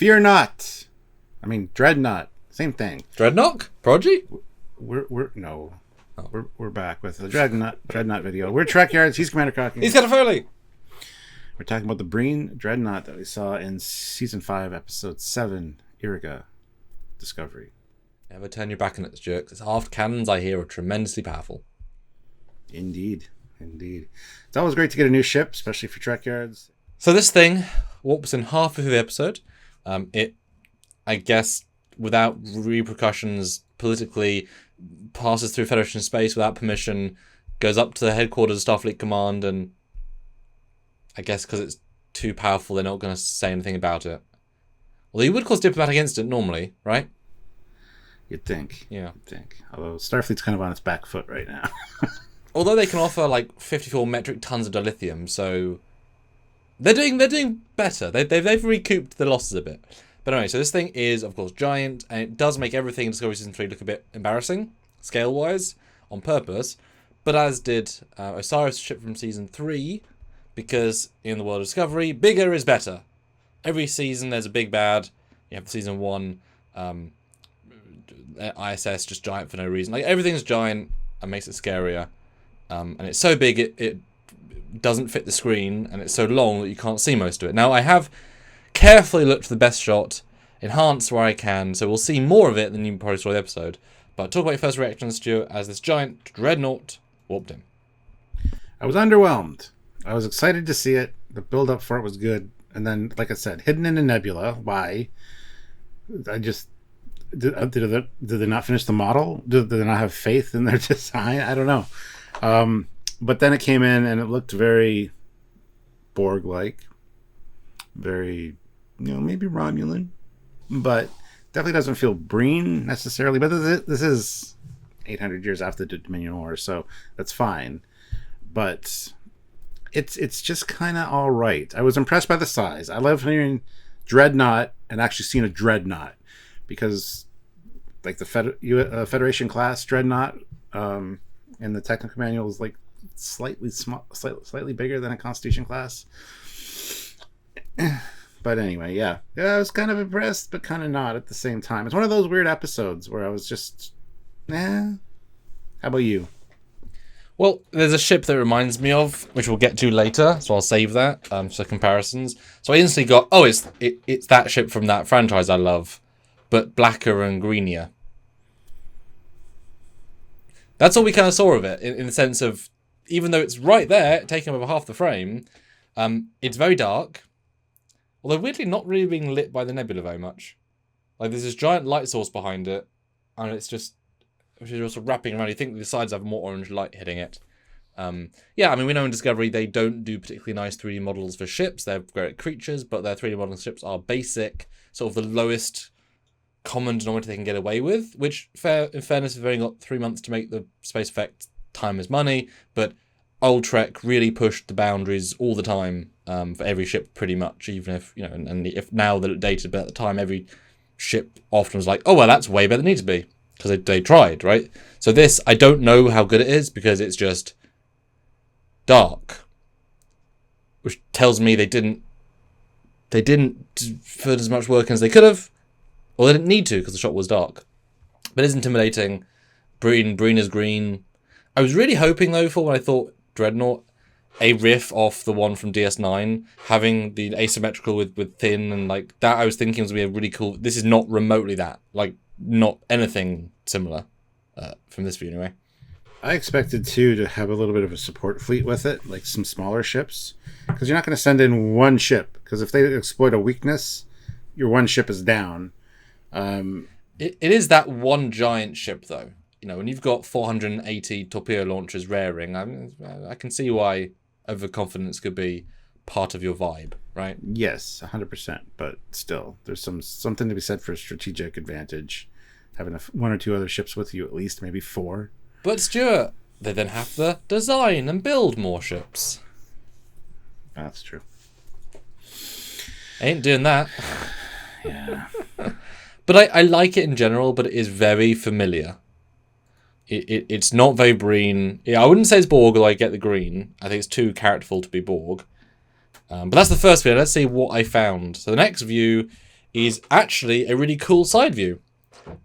Fear not. I mean, Dreadnought. Same thing. Dreadnought? Prodigy? No. We're back with the Dreadnought video. We're Trekyards. He's Commander Cocky. He's got a Foley. We're talking about the Breen Dreadnought that we saw in Season 5, Episode 7, Iriga Discovery. Never turn your back on its jerks. Its half cannons, I hear, are tremendously powerful. Indeed. It's always great to get a new ship, especially for Trekyards. So this thing warps in half of the episode. It, I guess, without repercussions politically, passes through Federation space without permission, goes up to the headquarters of Starfleet Command, and I guess because it's too powerful, they're not going to say anything about it. Well, you would cause diplomatic incident normally, right? You'd think. Yeah. Although Starfleet's kind of on its back foot right now. Although they can offer like 54 metric tons of dilithium, so they're doing better. They've recouped the losses a bit. But anyway, so this thing is of course giant, and it does make everything in Discovery Season 3 look a bit embarrassing, scale-wise, on purpose. But as did Osiris' ship from Season 3, because in the world of Discovery, bigger is better. Every season there's a big bad. You have Season 1, ISS just giant for no reason. Like everything's giant and makes it scarier. And it's so big it doesn't fit the screen, and it's so long that you can't see most of it. Now I have carefully looked for the best shot, enhance where I can, so we'll see more of it than you probably saw in the episode. But talk about your first reaction, Stuart, as this giant dreadnought warped in. I was underwhelmed. I was excited to see it. The build up for it was good. And then, like I said, hidden in a nebula. Why? Did they not finish the model? Did they not have faith in their design? I don't know. But then it came in and it looked very Borg-like. Very, maybe Romulan. But definitely doesn't feel Breen necessarily. But this is 800 years after the Dominion War, so that's fine. But it's just kind of all right. I was impressed by the size. I love hearing Dreadnought and actually seeing a Dreadnought, because like the Federation class Dreadnought in the technical manual is like slightly bigger than a Constitution class. But anyway, yeah, I was kind of impressed, but kind of not at the same time. It's one of those weird episodes where I was just, How about you? Well, there's a ship that reminds me of, which we'll get to later, so I'll save that for comparisons. So I instantly got, it's that ship from that franchise I love, but blacker and greenier. That's all we kind of saw of it, in the sense of, even though it's right there, taking over half the frame, it's very dark, although weirdly not really being lit by the nebula very much. Like there's this giant light source behind it, and it's just, which is also wrapping around. You think the sides have more orange light hitting it. We know in Discovery they don't do particularly nice 3D models for ships. They're great creatures, but their 3D models ships are basic, sort of the lowest common denominator they can get away with, which, in fairness, have only got 3 months to make the space effect. Time is money, but old Trek really pushed the boundaries all the time for every ship, pretty much, even if, and if now they're dated, but at the time, every ship often was like, oh, well, that's way better than it needs to be. Because they tried, right? So this, I don't know how good it is, because it's just dark, which tells me they didn't put as much work in as they could have, or they didn't need to because the shot was dark. But it's intimidating. Breen is green. I was really hoping though, for when I thought Dreadnought, a riff off the one from DS9, having the asymmetrical with thin and like that. I was thinking was gonna be a really cool. This is not remotely that, like. Not anything similar from this view, anyway. I expected to have a little bit of a support fleet with it, like some smaller ships, because you're not going to send in one ship, because if they exploit a weakness, your one ship is down. It is that one giant ship, though. When you've got 480 torpedo launchers raring, I can see why overconfidence could be part of your vibe, right? Yes, 100%. But still, there's something to be said for strategic advantage. Having one or two other ships with you, at least, maybe 4. But Stuart, they then have to design and build more ships. That's true. Ain't doing that. Yeah. But I like it in general, but it is very familiar. It's not very Breen. Yeah, I wouldn't say it's Borg, although I get the green. I think it's too characterful to be Borg. But that's the first video. Let's see what I found. So the next view is actually a really cool side view.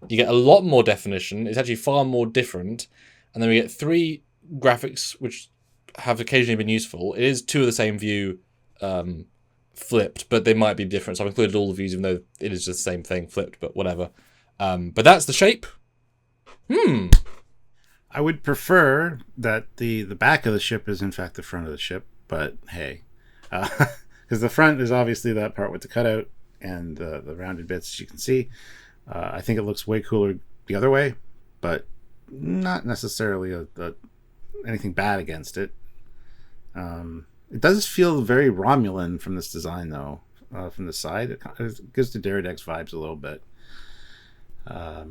You get a lot more definition. It's actually far more different. And then we get 3 graphics, which have occasionally been useful. It is 2 of the same view flipped, but they might be different. So I've included all the views, even though it is just the same thing flipped, but whatever. But that's the shape. I would prefer that the back of the ship is in fact the front of the ship, but hey. Because the front is obviously that part with the cutout and the rounded bits, as you can see. I think it looks way cooler the other way, but not necessarily anything bad against it. It does feel very Romulan from this design, though, from the side. It gives the Derridex vibes a little bit. At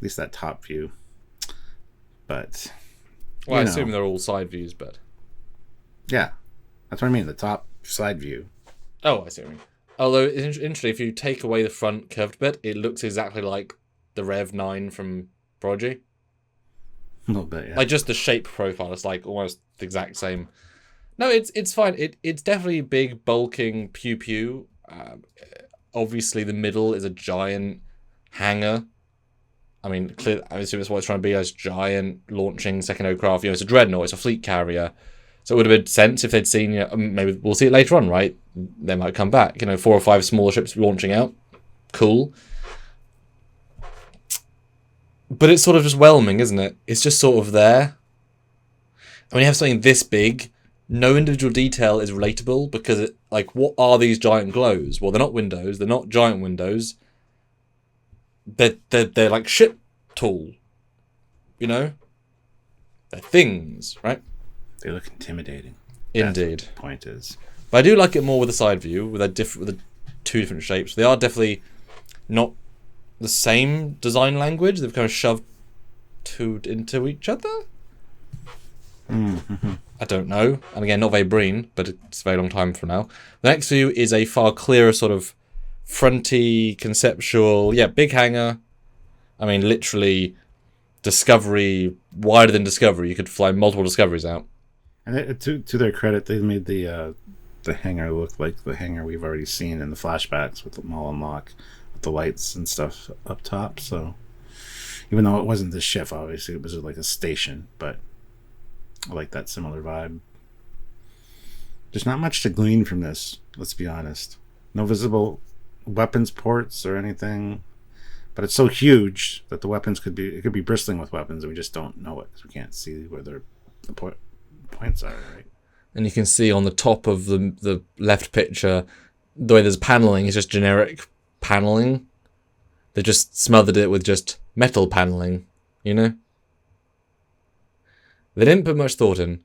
least that top view. But, well, I assume they're all side views, but... Yeah, that's what I mean, the top side view. Oh, I see what you mean. Although, interesting, if you take away the front curved bit, it looks exactly like the Rev 9 from Prodigy. A little bit, yeah. Like, just the shape profile, it's like almost the exact same. No, it's fine. It's definitely big, bulking, pew-pew. Obviously, the middle is a giant hangar. I mean, I assume it's what it's trying to be, as giant launching second craft. It's a dreadnought, it's a fleet carrier. So it would have made sense if they'd seen, maybe we'll see it later on, right? They might come back. 4 or 5 smaller ships launching out. Cool. But it's sort of just whelming, isn't it? It's just sort of there. And when you have something this big, no individual detail is relatable because, what are these giant glows? Well, they're not windows. They're not giant windows. They're like ship tall. They're things, right? They look intimidating. Indeed. That's what the point is. But I do like it more with the side view, with the 2 different shapes. They are definitely not the same design language. They've kind of shoved 2 into each other. Mm-hmm. I don't know. And again, not very Breen, but it's a very long time from now. The next view is a far clearer sort of fronty, conceptual, big hangar. I mean, literally, Discovery, wider than Discovery. You could fly multiple Discoveries out. And to their credit, they made the hangar look like the hangar we've already seen in the flashbacks with the Mullen Lock, with the lights and stuff up top. So, even though it wasn't the ship, obviously, it was like a station, but I like that similar vibe. There's not much to glean from this, let's be honest. No visible weapons ports or anything, but it's so huge that the weapons could be bristling with weapons, and we just don't know it because we can't see where the points are, right? And you can see on the top of the left picture, the way there's paneling is just generic paneling. They just smothered it with just metal paneling, They didn't put much thought in.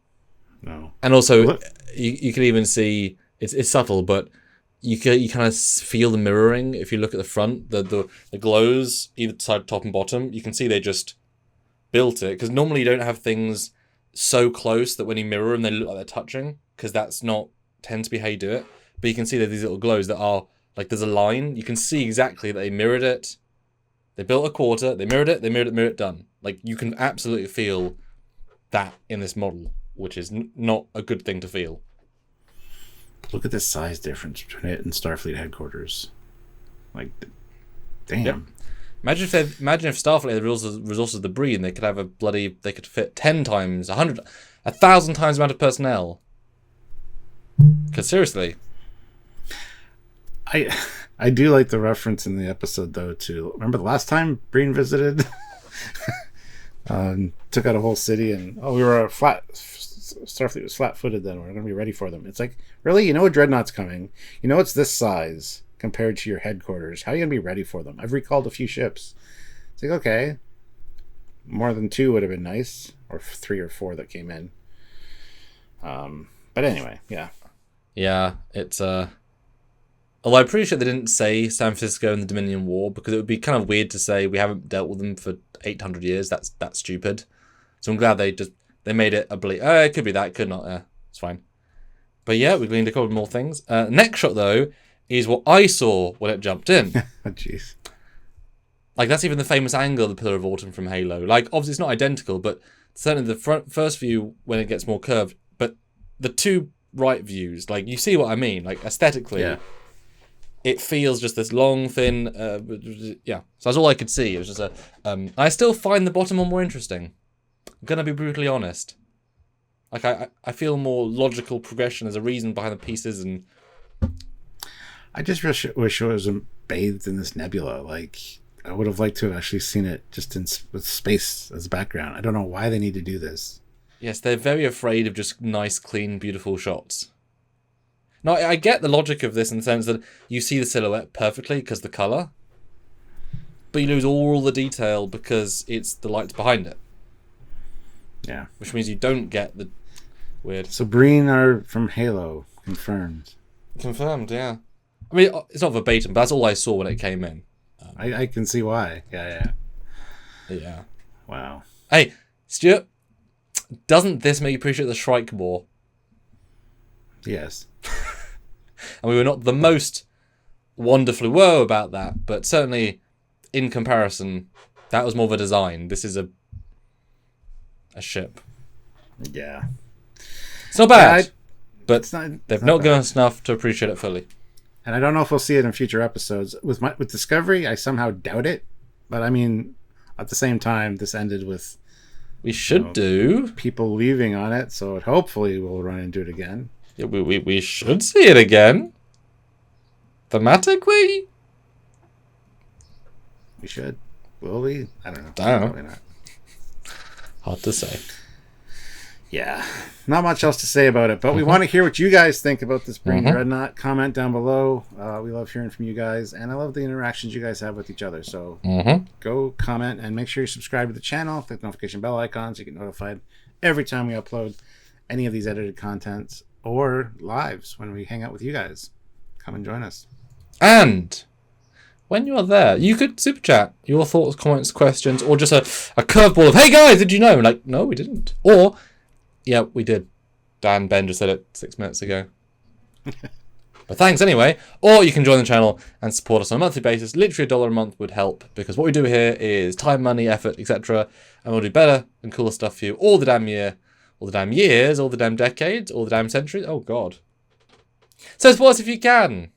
No. And also, you can even see, it's subtle, but you kind of feel the mirroring. If you look at the front, the glows, either side, top and bottom, you can see they just built it. Because normally you don't have things so close that when you mirror them, they look like they're touching. Because that's not, tends to be how you do it. But you can see that these little glows that are, there's a line. You can see exactly that they mirrored it. They built a quarter, they mirrored it, done. You can absolutely feel that in this model, which is not a good thing to feel. Look at the size difference between it and Starfleet headquarters. Damn. Yep. Imagine if Starfleet had the resources of the Breen, they could fit 10 times, 100, 1,000 times the amount of personnel. Because seriously. I do like the reference in the episode, though, to... Remember the last time Breen visited? Took out a whole city, and... we were Starfleet was flat-footed then. We're going to be ready for them. It's like, really? A Dreadnought's coming. It's this size compared to your headquarters. How are you going to be ready for them? I've recalled a few ships. It's like, okay. More than 2 would have been nice. Or 3 or 4 that came in. But anyway, yeah. Yeah, it's... Although I'm pretty sure they didn't say San Francisco in the Dominion War, because it would be kind of weird to say we haven't dealt with them for 800 years. That's stupid. So I'm glad they made it a bleak. It could be that, could not. Yeah, it's fine. But yeah, we gleaned a couple more things. Next shot, though, is what I saw when it jumped in. Oh, jeez. That's even the famous angle of the Pillar of Autumn from Halo. Obviously it's not identical, but certainly the first view when it gets more curved. But the 2 right views, you see what I mean? Aesthetically, yeah. it feels just this long, thin, yeah. So that's all I could see. It was just I still find the bottom one more interesting. I'm going to be brutally honest. Like, I feel more logical progression. There's a reason behind the pieces, and I just wish it was bathed in this nebula. Like, I would have liked to have actually seen it just with space as background. I don't know why they need to do this. Yes, they're very afraid of just nice, clean, beautiful shots. Now, I get the logic of this in the sense that you see the silhouette perfectly because the colour, but you lose all the detail because it's the lights behind it. Yeah. Which means you don't get the weird... So Breen are from Halo, confirmed. Confirmed, yeah. I mean, it's not verbatim, but that's all I saw when it came in. I can see why. Yeah. Wow. Hey, Stuart, doesn't this make you appreciate the Shrike more? Yes. And we were not the most wonderfully woe about that, but certainly in comparison, that was more of a design. This is a ship. Yeah. It's not bad, Yeah, but they've not given us enough to appreciate it fully. And I don't know if we'll see it in future episodes. With Discovery, I somehow doubt it. But I mean, at the same time, this ended with we should do people leaving on it, so hopefully we'll run into it again. Yeah, we should see it again. Thematically, we should. Will we? I don't know. Probably not. Hard to say. Yeah, not much else to say about it, but we want to hear what you guys think about this Breen Dreadnought. Comment down below. We love hearing from you guys, and I love the interactions you guys have with each other. So go comment and make sure you subscribe to the channel. Click the notification bell icon so you get notified every time we upload any of these edited contents or lives when we hang out with you guys. Come and join us. And when you're there, you could super chat your thoughts, comments, questions, or just a curveball of, hey guys, did you know? Like, no, we didn't. Or, yeah, we did. Ben just said it 6 minutes ago. But thanks anyway. Or you can join the channel and support us on a monthly basis. Literally $1 a month would help, because what we do here is time, money, effort, etc. And we'll do better and cooler stuff for you all the damn year, all the damn years, all the damn decades, all the damn centuries. Oh, God. So support us if you can.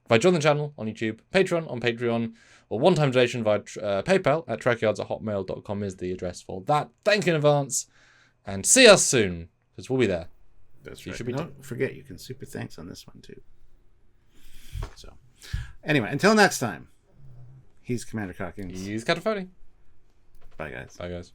By join the channel on YouTube, Patreon on Patreon, or one-time donation via PayPal at trekyards@hotmail.com is the address for that. Thank you in advance, and see us soon, because we'll be there. That's right. Don't forget, you can super thanks on this one, too. So, anyway, until next time, he's Commander Cockings. He's Cataphoning. Bye, guys. Bye, guys.